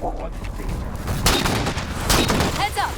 Heads up!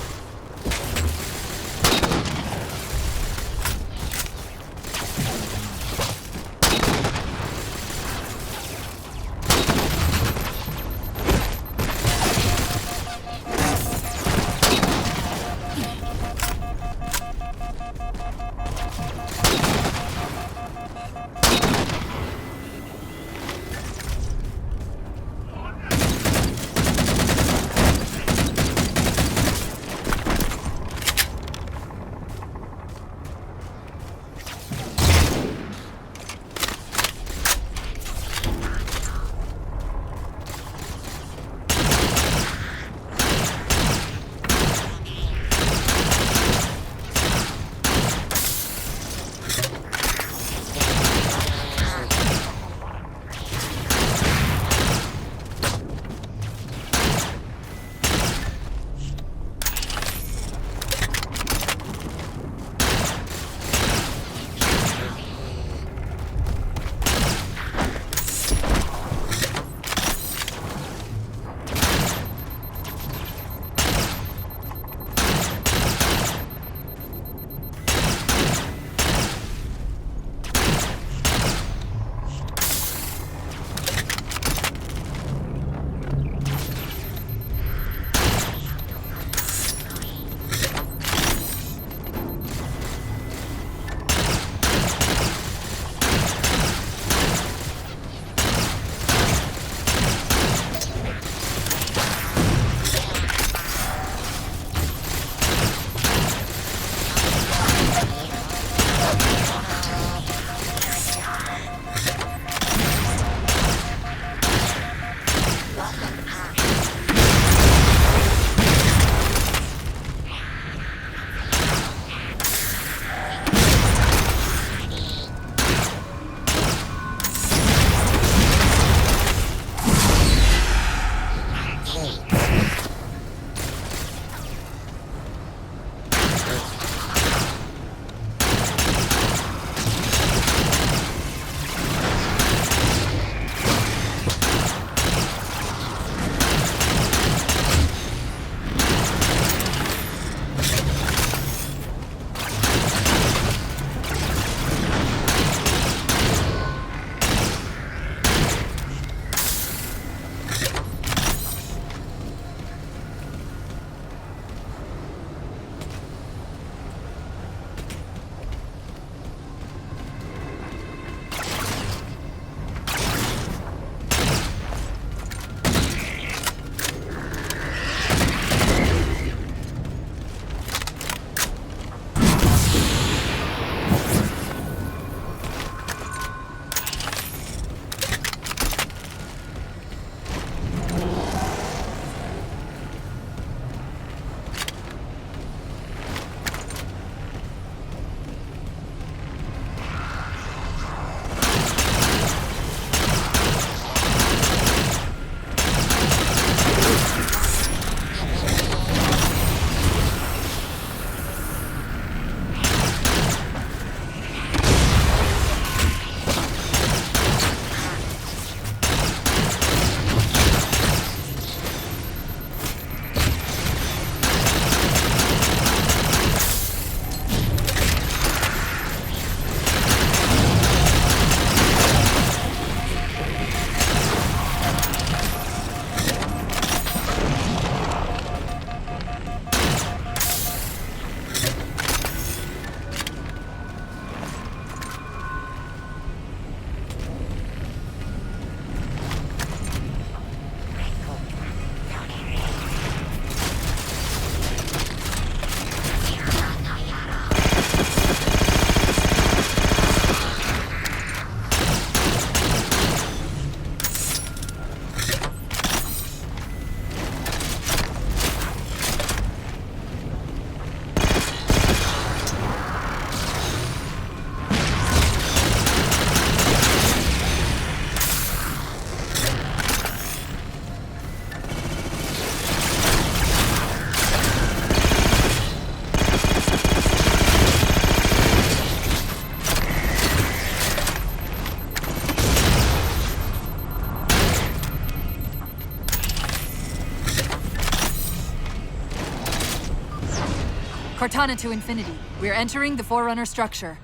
Cortana to Infinity. We're entering the Forerunner structure.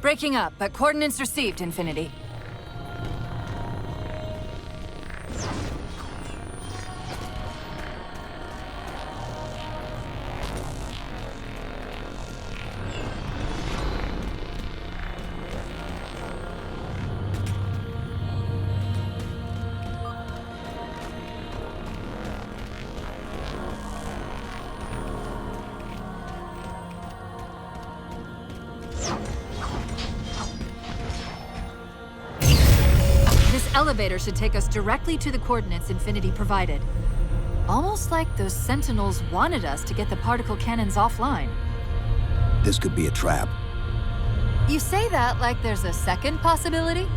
Breaking up, but coordinates received, Infinity. Elevator should take us directly to the coordinates Infinity provided. Almost like those Sentinels wanted us to get the particle cannons offline. This could be a trap. You say that like there's a second possibility?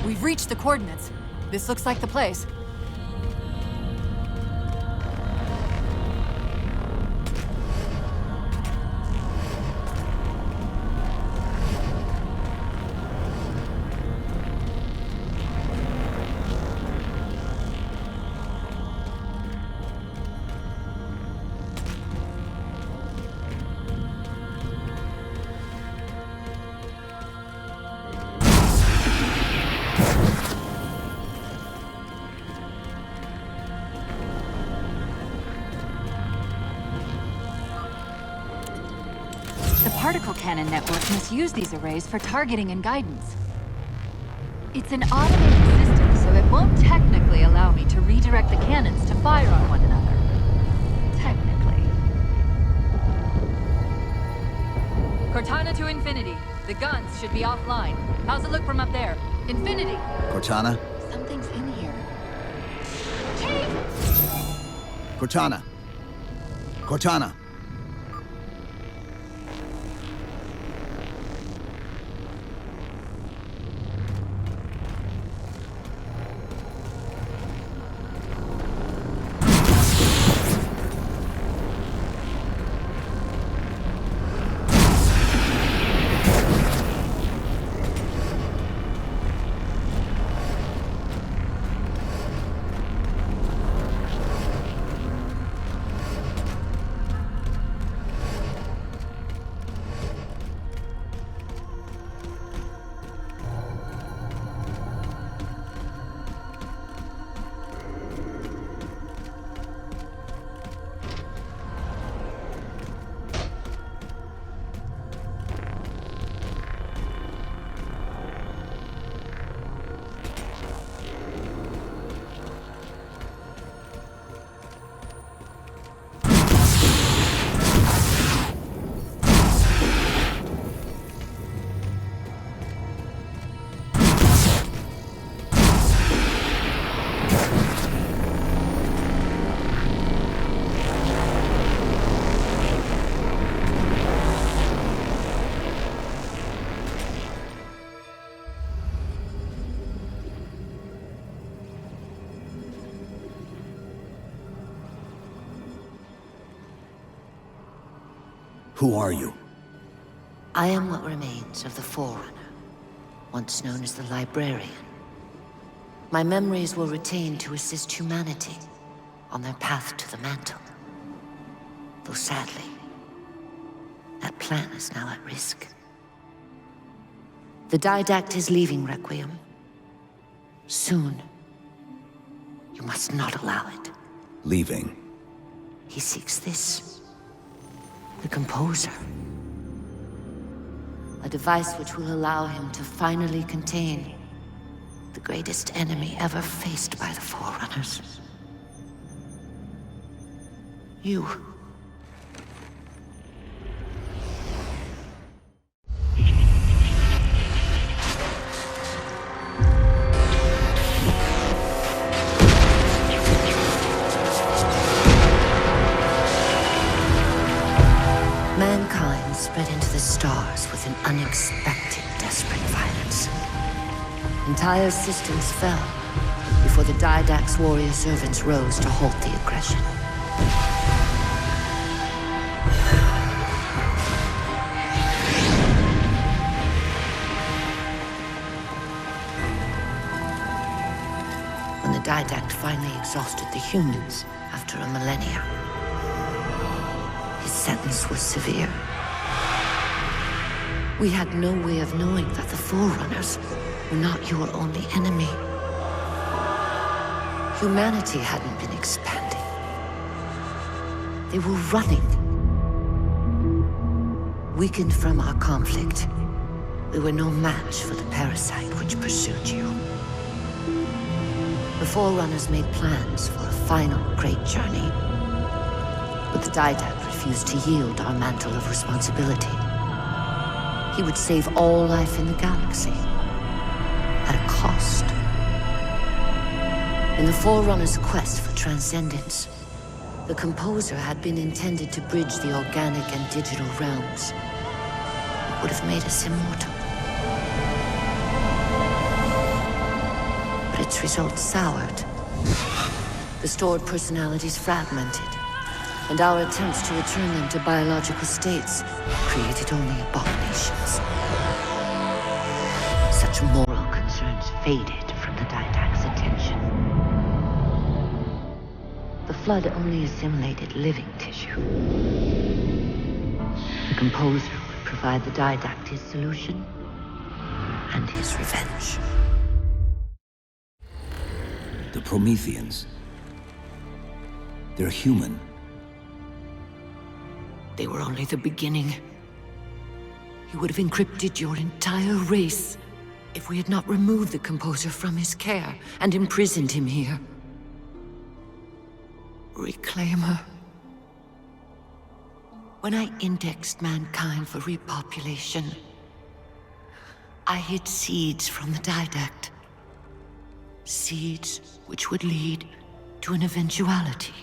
We've reached the coordinates. This looks like the place. The particle cannon network must use these arrays for targeting and guidance. It's an automated system, so it won't technically allow me to redirect the cannons to fire on one another. Technically. Cortana to Infinity. The guns should be offline. How's it look from up there? Infinity! Cortana? Something's in here. Chief! Cortana! Cortana! Who are you? I am what remains of the Forerunner, once known as the Librarian. My memories were retained to assist humanity on their path to the mantle. Though sadly, that plan is now at risk. The Didact is leaving Requiem. Soon, You must not allow it. Leaving. He seeks this. The Composer. A device which will allow him to finally contain the greatest enemy ever faced by the Forerunners. You. Mankind spread into the stars with an unexpected, desperate violence. Entire systems fell before the Didact's warrior servants rose to halt the aggression. When the Didact finally exhausted the humans after a millennia, his sentence was severe. We had no way of knowing that the Forerunners were not your only enemy. Humanity hadn't been expanding. They were running. Weakened from our conflict, we were no match for the parasite which pursued you. The Forerunners made plans for a final great journey, but the Didact refused to yield our mantle of responsibility. He would save all life in the galaxy, at a cost. In the Forerunners' quest for transcendence, the Composer had been intended to bridge the organic and digital realms. It would have made us immortal. But its results soured. The stored personalities fragmented, and our attempts to return them to biological states created only abominations. Such moral concerns faded from the Didact's attention. The Flood only assimilated living tissue. The Composer would provide the Didact his solution and his revenge. The Prometheans. They're human. They were only the beginning. He would have encrypted your entire race if we had not removed the Composer from his care and imprisoned him here. Reclaimer. When I indexed mankind for repopulation, I hid seeds from the Didact. Seeds which would lead to an eventuality.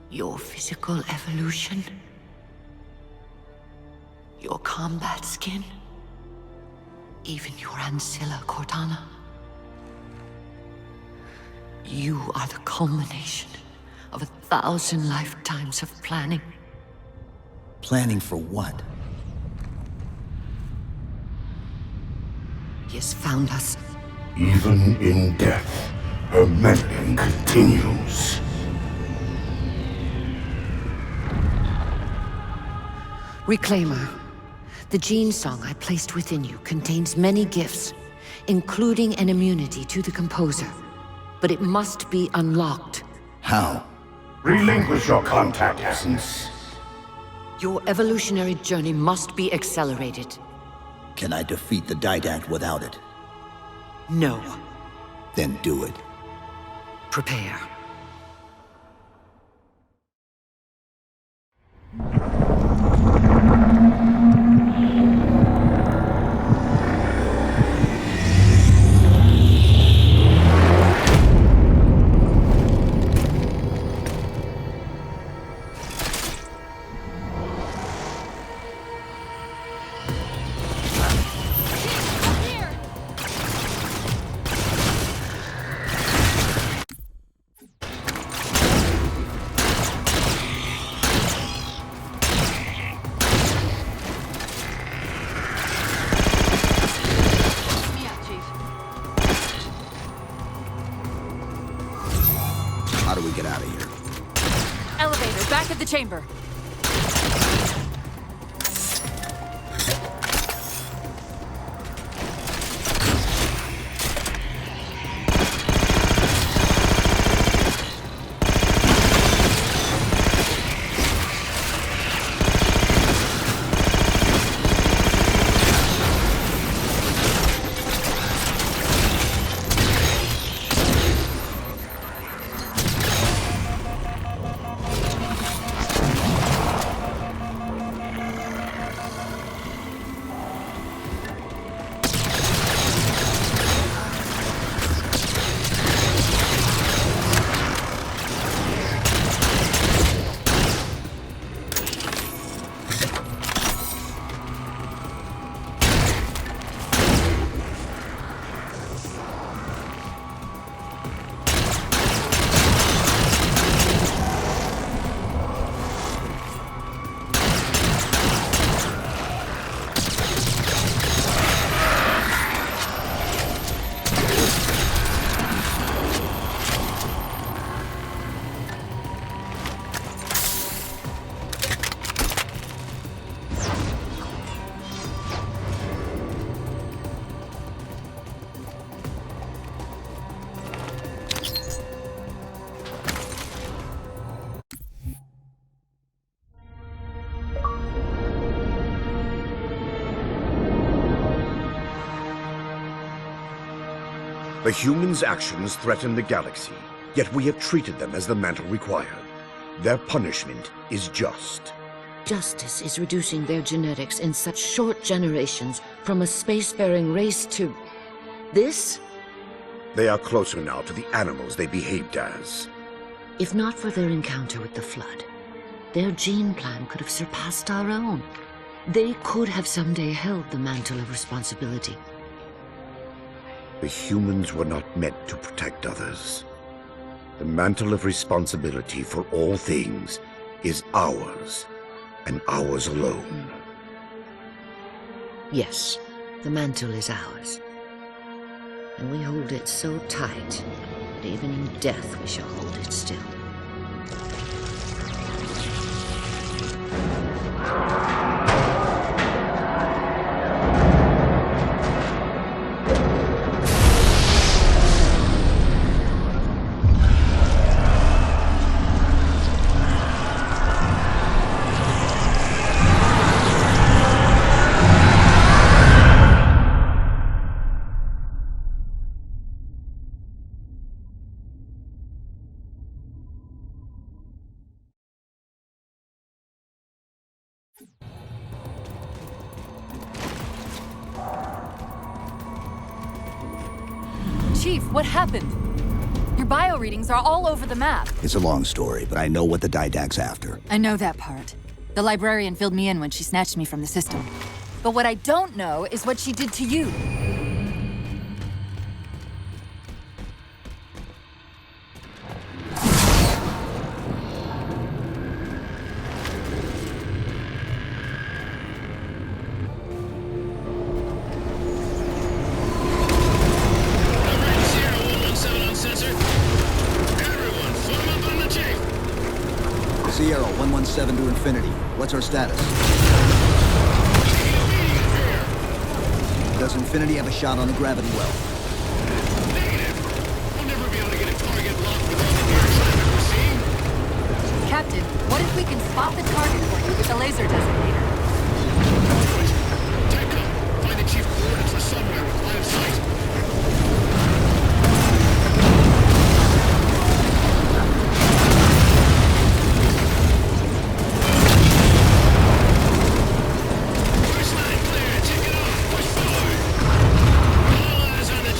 Your physical evolution, your combat skin, even your ancilla, Cortana. You are the culmination of 1,000 lifetimes of planning. Planning for what? He has found us. Even in death, her meddling continues. Reclaimer. The gene song I placed within you contains many gifts, including an immunity to the Composer. But it must be unlocked. How? Relinquish your contact essence. Your evolutionary journey must be accelerated. Can I defeat the Didact without it? No. Then do it. Prepare. How do we get out of here? Elevator, back of the chamber. The humans' actions threaten the galaxy, yet we have treated them as the mantle required. Their punishment is just. Justice is reducing their genetics in such short generations from a spacefaring race to... this? They are closer now to the animals they behaved as. If not for their encounter with the Flood, their gene plan could have surpassed our own. They could have someday held the mantle of responsibility. The humans were not meant to protect others. The mantle of responsibility for all things is ours, and ours alone. Yes, the mantle is ours. And we hold it so tight that even in death we shall hold it still. Chief, what happened? Your bio readings are all over the map. It's a long story, but I know what the Didact's after. I know that part. The librarian filled me in when she snatched me from the system. But what I don't know is what she did to you. Sierra 117 to Infinity. What's our status? Does Infinity have a shot on the gravity well? Negative. We'll never be able to get a target locked with all the air traffic we're seeing. Captain, what if we can spot the target for you with a laser designator? TechCom, find the chief coordinates for somewhere with line of sight. First line clear. Take it off. Push forward. All eyes on the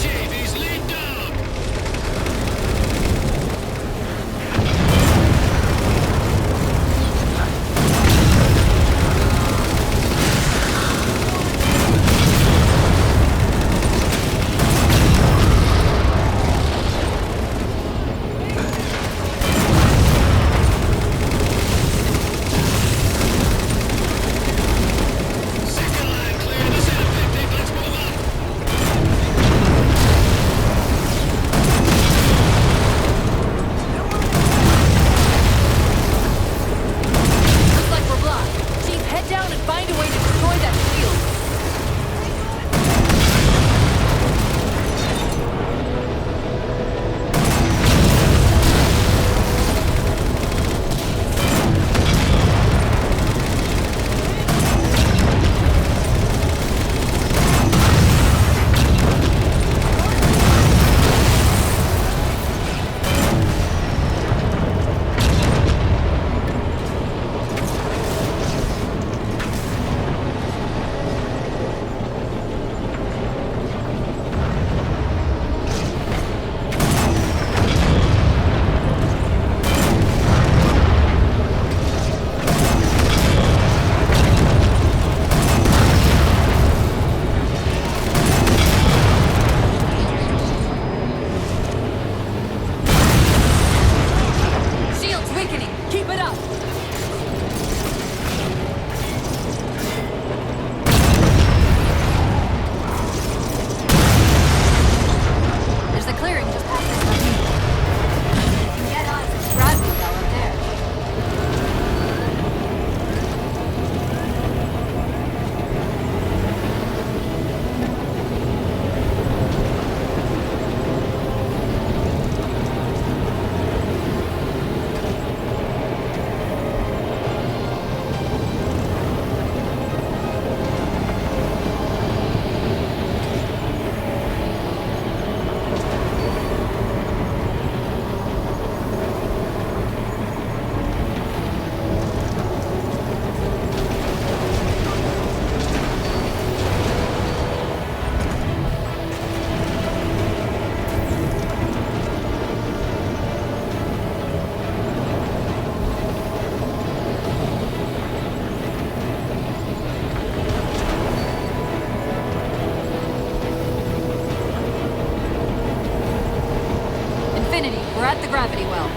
at the gravity well.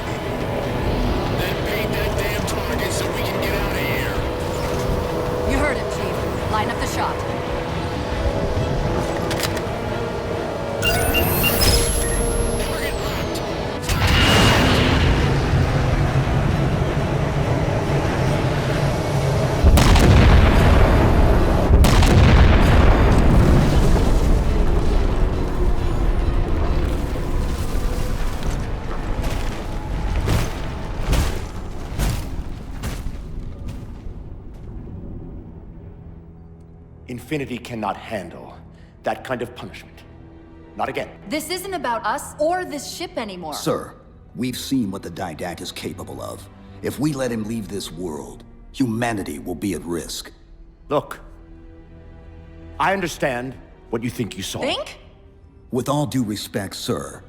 Then paint that damn target so we can get out of here. You heard him, Chief. Line up the shot. Target locked. Infinity cannot handle that kind of punishment. Not again. This isn't about us or this ship anymore. Sir, we've seen what the Didact is capable of. If we let him leave this world, humanity will be at risk. Look, I understand what you think you saw. Think? With all due respect, sir,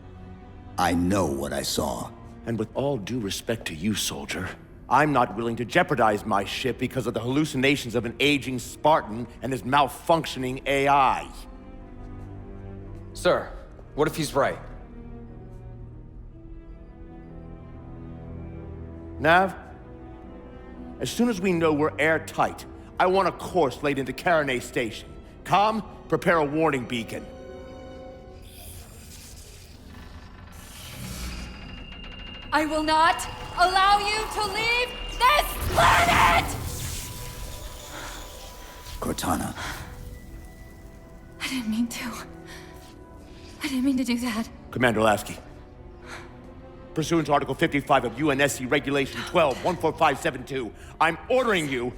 I know what I saw. And with all due respect to you, soldier, I'm not willing to jeopardize my ship because of the hallucinations of an aging Spartan and his malfunctioning AI. Sir, what if he's right? Nav, as soon as we know we're airtight, I want a course laid into Caranay Station. Com, prepare a warning beacon. I will not allow you to leave this planet! Cortana, I didn't mean to. I didn't mean to do that. Commander Lasky, pursuant to Article 55 of UNSC Regulation 12-14572, I'm ordering you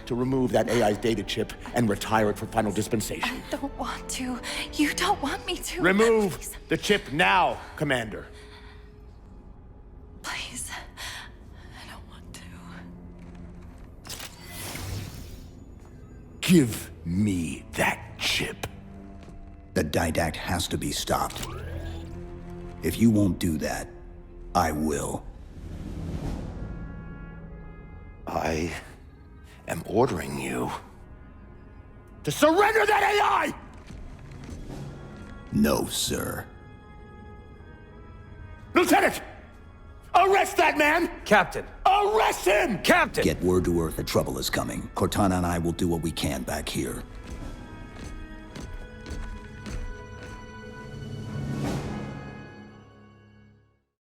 to remove that AI's data chip and retire it for final dispensation. I don't want to. You don't want me to. Remove Please. the chip now, Commander. Please. I don't want to. Give me that chip. the Didact has to be stopped. If you won't do that, I will. I am ordering you to surrender that AI! No, sir. Lieutenant! Arrest that man! Captain! Arrest him! Captain! Get word to Earth that trouble is coming. Cortana and I will do what we can back here.